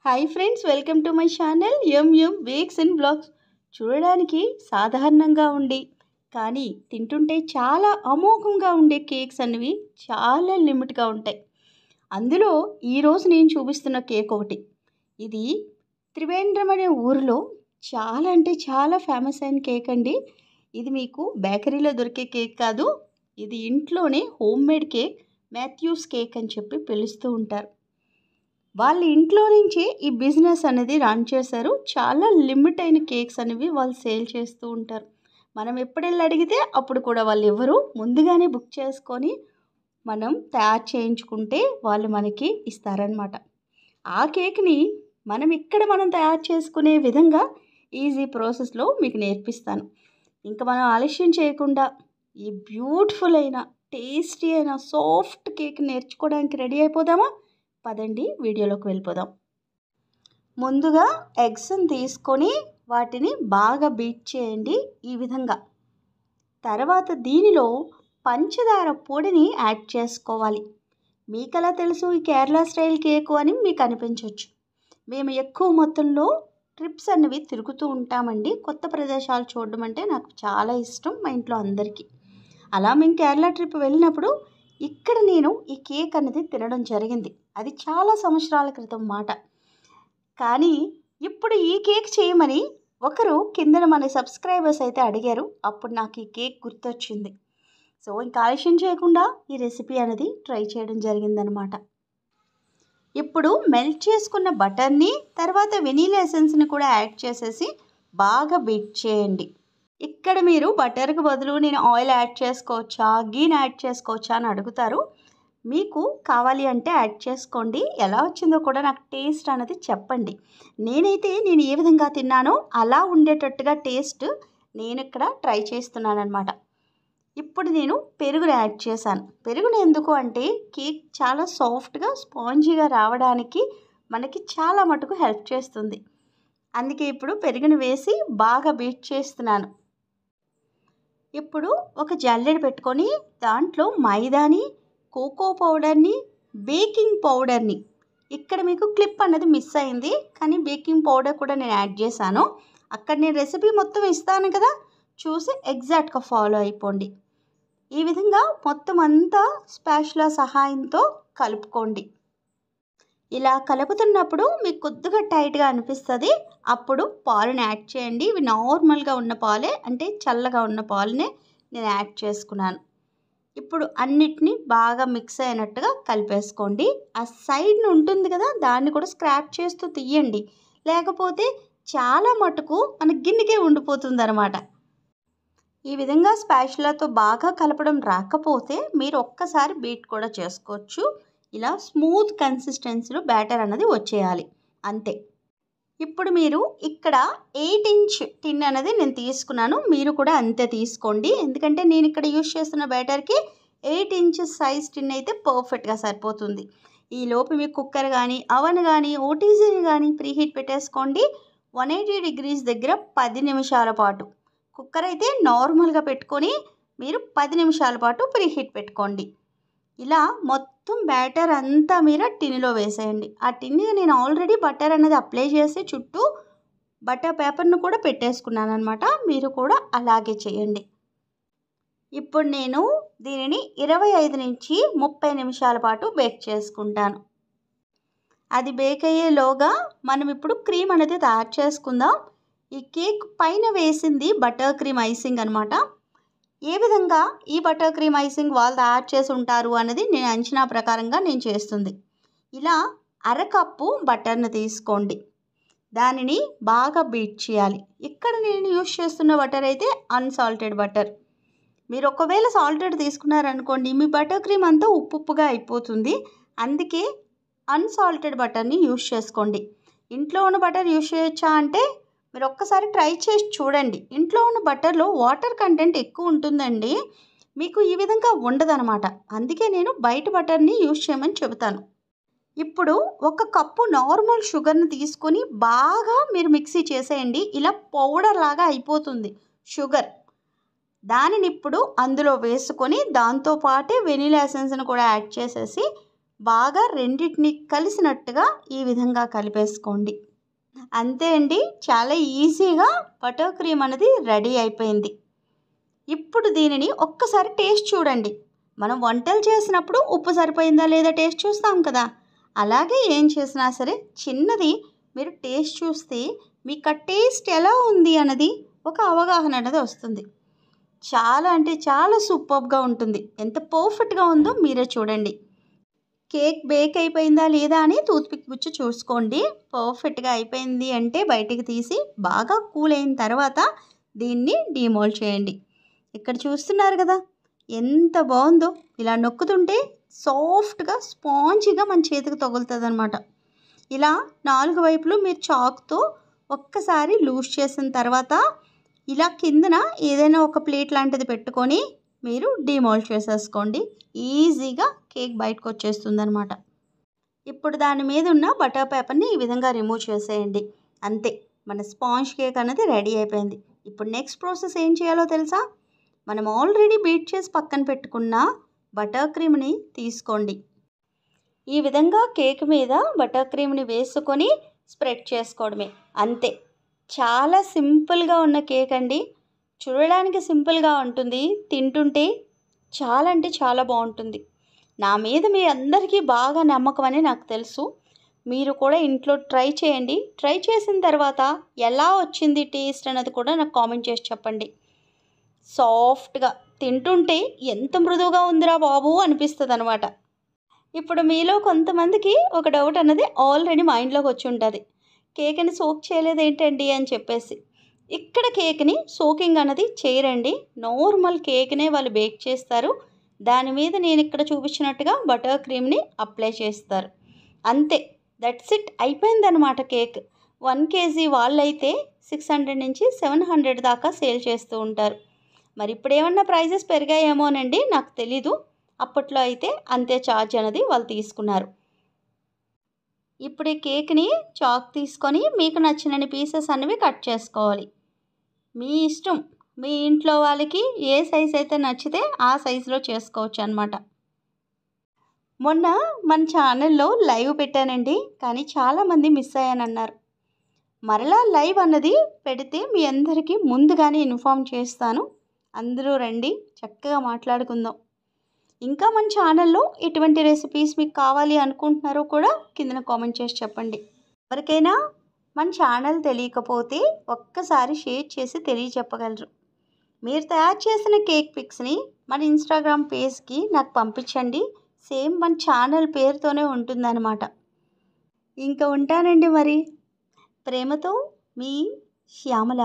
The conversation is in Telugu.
Hi friends, welcome to my channel M bakes and blogs. చూడడానికి సాధారణంగా ఉండి కానీ తింటుంటే చాలా అమోఘంగా ఉండే కేక్స్ అనేవి చాలా లిమిట్గా ఉంటాయి. అందులో ఈరోజు నేను చూపిస్తున్న కేక్ ఒకటి. ఇది త్రివేంద్రం అనే ఊరిలో చాలా అంటే చాలా ఫేమస్ అయిన కేక్ అండి. ఇది మీకు బేకరీలో దొరికే కేక్ కాదు, ఇది ఇంట్లోనే home made cake, Mathews cake అని చెప్పి పిలుస్తూ ఉంటారు. వాళ్ళ ఇంట్లో నుంచే ఈ బిజినెస్ అనేది రన్ చేశారు. చాలా లిమిట్ అయిన కేక్స్ అనేవి వాళ్ళు సేల్ చేస్తూ ఉంటారు. మనం ఎప్పుడు వెళ్ళి అడిగితే అప్పుడు కూడా వాళ్ళు ఎవరు ముందుగానే బుక్ చేసుకొని మనం తయారు చేయించుకుంటే వాళ్ళు మనకి ఇస్తారనమాట. ఆ కేక్ని మనం తయారు చేసుకునే విధంగా ఈజీ ప్రాసెస్లో మీకు నేర్పిస్తాను. ఇంకా మనం ఆలస్యం చేయకుండా ఈ బ్యూటిఫుల్ అయిన టేస్టీ అయిన సాఫ్ట్ కేక్ నేర్చుకోవడానికి రెడీ అయిపోదామా? పదండి, వీడియోలోకి వెళ్ళిపోదాం. ముందుగా ఎగ్స్ని తీసుకొని వాటిని బాగా బీట్ చేయండి ఈ విధంగా. తర్వాత దీనిలో పంచదార పొడిని యాడ్ చేసుకోవాలి. మీకు ఎలా తెలుసు ఈ కేరళ స్టైల్ కేకు అని మీకు అనిపించవచ్చు. మేము ఎక్కువ మొత్తంలో ట్రిప్స్ అనేవి తిరుగుతూ ఉంటామండి. కొత్త ప్రదేశాలు చూడడం అంటే నాకు చాలా ఇష్టం, మా ఇంట్లో అందరికీ. అలా మేము కేరళ ట్రిప్ వెళ్ళినప్పుడు ఇక్కడ నేను ఈ కేక్ అనేది తినడం జరిగింది. అది చాలా సంవత్సరాల క్రితం మాట. కానీ ఇప్పుడు ఈ కేక్ చేయమని ఒకరు కిందన మన సబ్స్క్రైబర్స్ అయితే అడిగారు. అప్పుడు నాకు ఈ కేక్ గుర్తొచ్చింది. సో ఇంకా ఆలస్యం చేయకుండా ఈ రెసిపీ అనేది ట్రై చేయడం జరిగిందనమాట. ఇప్పుడు మెల్ట్ చేసుకున్న బటర్ని తర్వాత వెనీలా ఎసెన్స్ని కూడా యాడ్ చేసేసి బాగా బీట్ చేయండి. ఇక్కడ మీరు బటర్కి బదులు నేను ఆయిల్ యాడ్ చేసుకోవచ్చా, గీని యాడ్ చేసుకోవచ్చా అని అడుగుతారు. మీకు కావాలి అంటే యాడ్ చేసుకోండి. ఎలా వచ్చిందో కూడా నాకు టేస్ట్ అనేది చెప్పండి. నేను ఏ విధంగా తిన్నానో అలా ఉండేటట్టుగా టేస్ట్ నేను ఇక్కడ ట్రై చేస్తున్నాను అనమాట. ఇప్పుడు నేను పెరుగుని యాడ్ చేశాను. పెరుగుని ఎందుకు అంటే కేక్ చాలా సాఫ్ట్గా స్పాంజీగా రావడానికి మనకి చాలా మటుకు హెల్ప్ చేస్తుంది. అందుకే ఇప్పుడు పెరుగుని వేసి బాగా బీట్ చేస్తున్నాను. ఇప్పుడు ఒక జల్లెడ పెట్టుకొని దాంట్లో మైదాని, కోకో పౌడర్ని, బేకింగ్ పౌడర్ని, ఇక్కడ మీకు క్లిప్ అనేది మిస్ అయింది కానీ బేకింగ్ పౌడర్ కూడా నేను యాడ్ చేశాను. అక్కడ నేను రెసిపీ మొత్తం ఇస్తాను కదా, చూసి ఎగ్జాక్ట్గా ఫాలో అయిపోండి. ఈ విధంగా మొత్తం అంతా స్పాచులా సహాయంతో కలుపుకోండి. ఇలా కలుపుతున్నప్పుడు మీకు కొద్దిగా టైట్గా అనిపిస్తుంది. అప్పుడు పాలుని యాడ్ చేయండి. ఇవి నార్మల్గా ఉన్న పాలే, అంటే చల్లగా ఉన్న పాలునే నేను యాడ్ చేసుకున్నాను. ఇప్పుడు అన్నిటినీ బాగా మిక్స్ అయినట్టుగా కలిపేసుకోండి. ఆ సైడ్ని ఉంటుంది కదా, దాన్ని కూడా స్క్రాప్ చేస్తూ తీయండి, లేకపోతే చాలా మటుకు మన గిన్నెకే ఉండిపోతుంది అనమాట. ఈ విధంగా స్పాచులాతో బాగా కలపడం రాకపోతే మీరు ఒక్కసారి బీట్ కూడా చేసుకోవచ్చు. ఇలా స్మూత్ కన్సిస్టెన్సీలో బ్యాటర్ అన్నది వచ్చేయాలి, అంతే. ఇప్పుడు మీరు ఇక్కడ 8 ఇంచ్ టిన్ అనేది నేను తీసుకున్నాను. మీరు కూడా అంతే తీసుకోండి, ఎందుకంటే నేను ఇక్కడ యూజ్ చేస్తున్న బ్యాటర్కి 8 ఇంచ్ సైజ్ టిన్ అయితే పర్ఫెక్ట్గా సరిపోతుంది. ఈ లోపు మీకు కుక్కర్ కానీ అవన్ కానీ ఓటీజీని కానీ ప్రీహీట్ పెట్టేసుకోండి. 180 డిగ్రీస్ దగ్గర 10 నిమిషాల పాటు. కుక్కర్ అయితే నార్మల్గా పెట్టుకొని మీరు 10 నిమిషాల పాటు ప్రీహీట్ పెట్టుకోండి. ఇలా మొత్తం బ్యాటర్ అంతా మీరు టిన్లో వేసేయండి. ఆ టిన్ని నేను ఆల్రెడీ బటర్ అనేది అప్లై చేసి చుట్టూ బటర్ పేపర్ను కూడా పెట్టేసుకున్నాను అనమాట. మీరు కూడా అలాగే చేయండి. ఇప్పుడు నేను దీనిని 25 నుంచి 30 నిమిషాల పాటు బేక్ చేసుకుంటాను. అది బేక్ అయ్యేలోగా మనం ఇప్పుడు క్రీమ్ అనేది తయారు చేసుకుందాం. ఈ కేక్ పైన వేసింది బటర్ క్రీమ్ ఐసింగ్ అనమాట. ఏ విధంగా ఈ బటర్ క్రీమ్ ఐసింగ్ వాళ్ళు తయారు చేసి ఉంటారు అన్నది నేను అంచనా ప్రకారంగా నేను చేస్తుంది. ఇలా అరకప్పు బటర్ని తీసుకోండి, దానిని బాగా బీట్ చేయాలి. ఇక్కడ నేను యూజ్ చేస్తున్న బటర్ అయితే అన్సాల్టెడ్ బటర్. మీరు ఒకవేళ సాల్టెడ్ తీసుకున్నారనుకోండి, మీ బటర్ క్రీమ్ అంతా ఉప్పుగా అయిపోతుంది. అందుకే అన్సాల్టెడ్ బటర్ని యూజ్ చేసుకోండి. ఇంట్లో ఉన్న బటర్ యూజ్ చేయొచ్చా అంటే మీరు ఒక్కసారి ట్రై చేసి చూడండి. ఇంట్లో ఉన్న బటర్లో వాటర్ కంటెంట్ ఎక్కువ ఉంటుందండి, మీకు ఈ విధంగా ఉండదనమాట. అందుకే నేను బయట బటర్ని యూజ్ చేయమని చెబుతాను. ఇప్పుడు 1 కప్పు నార్మల్ షుగర్ని తీసుకొని బాగా మీరు మిక్సీ చేసేయండి. ఇలా పౌడర్ లాగా అయిపోతుంది షుగర్. దానిని ఇప్పుడు అందులో వేసుకొని దాంతోపాటే వెనీలా ఎసెన్స్ని కూడా యాడ్ చేసేసి బాగా రెండింటిని కలిసినట్టుగా ఈ విధంగా కలిపేసుకోండి. అంతే అండి, చాలా ఈజీగా బటర్ క్రీమ్ అనేది రెడీ అయిపోయింది. ఇప్పుడు దీనిని ఒక్కసారి టేస్ట్ చూడండి. మనం వంటలు చేసినప్పుడు ఉప్పు సరిపోయిందా లేదా టేస్ట్ చూస్తాం కదా, అలాగే ఏం చేసినా సరే చిన్నది మీరు టేస్ట్ చూస్తే మీకు ఆ టేస్ట్ ఎలా ఉంది అన్నది ఒక అవగాహన అనేది వస్తుంది. చాలా అంటే చాలా సూపర్గా ఉంటుంది. ఎంత పర్ఫెక్ట్గా ఉందో మీరే చూడండి. కేక్ బేక్ అయిపోయిందా లేదా అని టూత్పిక్ గుచ్చి చూసుకోండి. పర్ఫెక్ట్గా అయిపోయింది అంటే బయటికి తీసి బాగా కూల్ అయిన తర్వాత దీన్ని డీమోల్డ్ చేయండి. ఇక్కడ చూస్తున్నారు కదా ఎంత బాగుందో. ఇలా నొక్కుతుంటే సాఫ్ట్గా స్పాంజీగా మన చేతికి తగులుతుంది అనమాట. ఇలా 4 వైపులు మీరు చాక్తో ఒక్కసారి లూజ్ చేసిన తర్వాత ఇలా కిందన ఏదైనా ఒక ప్లేట్ లాంటిది పెట్టుకొని మీరు డీమోల్డ్ చేసేసుకోండి. ఈజీగా కేక్ బయటకు వచ్చేస్తుంది అనమాట. ఇప్పుడు దాని మీద ఉన్న బటర్ పేపర్ని ఈ విధంగా రిమూవ్ చేసేయండి. అంతే, మన స్పాంజ్ కేక్ అనేది రెడీ అయిపోయింది. ఇప్పుడు నెక్స్ట్ ప్రాసెస్ ఏం చేయాలో తెలుసా? మనం ఆల్రెడీ బీట్ చేసి పక్కన పెట్టుకున్న బటర్ క్రీమ్ని తీసుకోండి. ఈ విధంగా కేక్ మీద బటర్ క్రీమ్ని వేసుకొని స్ప్రెడ్ చేసుకోవడమే. అంతే, చాలా సింపుల్గా ఉన్న కేక్ అండి. చూడడానికి సింపుల్గా ఉంటుంది, తింటుంటే చాలా అంటే చాలా బాగుంటుంది. నా మీద మీ అందరికీ బాగా నమ్మకం అని నాకు తెలుసు. మీరు కూడా ఇంట్లో ట్రై చేయండి. ట్రై చేసిన తర్వాత ఎలా వచ్చింది టేస్ట్ అన్నది కూడా నాకు కామెంట్ చేసి చెప్పండి. సాఫ్ట్గా తింటుంటే ఎంత మృదువుగా ఉందిరా బాబు అనిపిస్తుంది అనమాట. ఇప్పుడు మీలో కొంతమందికి ఒక డౌట్ అన్నది ఆల్రెడీ మైండ్లోకి వచ్చి ఉంటుంది, కేక్ని సోక్ చేయలేదు ఏంటండి అని చెప్పేసి. ఇక్కడ కేక్ని సోకింగ్ అన్నది చేయరండి. నార్మల్ కేక్నే వాళ్ళు బేక్ చేస్తారు. దాని మీద నేను ఇక్కడ చూపించినట్టుగా బటర్ క్రీమ్ని అప్లై చేస్తారు. అంతే, దట్స్ ఇట్, అయిపోయిందనమాట కేక్. 1 kg వాళ్ళైతే 600 నుంచి 700 దాకా సేల్ చేస్తూ ఉంటారు. మరి ఇప్పుడు ఏమన్నా ప్రైజెస్ పెరిగాయేమోనండి, నాకు తెలీదు. అప్పట్లో అయితే అంతే ఛార్జ్ అనేది వాళ్ళు తీసుకున్నారు. ఇప్పుడు ఈ కేక్ని చాక్ తీసుకొని మీకు నచ్చినన్ని పీసెస్ అనేవి కట్ చేసుకోవాలి. మీ ఇష్టం, మీ ఇంట్లో వాళ్ళకి ఏ సైజ్ అయితే నచ్చితే ఆ సైజులో చేసుకోవచ్చు అనమాట. మొన్న మన ఛానల్లో లైవ్ పెట్టానండి, కానీ చాలామంది మిస్ అయ్యానన్నారు. మరలా లైవ్ అన్నది పెడితే మీ అందరికీ ముందుగానే ఇన్ఫామ్ చేస్తాను. అందరూ రండి, చక్కగా మాట్లాడుకుందాం. ఇంకా మన ఛానల్లో ఎటువంటి రెసిపీస్ మీకు కావాలి అనుకుంటున్నారో కూడా కిందన కామెంట్ చేసి చెప్పండి. ఎవరికైనా మన ఛానల్ తెలియకపోతే ఒక్కసారి షేర్ చేసి తెలియచెప్పగలరు. మీరు తయారు చేసిన కేక్ పిక్స్ని మన ఇన్స్టాగ్రామ్ పేజ్కి నాకు పంపించండి. సేమ్ మన ఛానల్ పేరుతోనే ఉంటుందన్నమాట. ఇంకా ఉంటానండి మరి. ప్రేమతో మీ శ్యామల.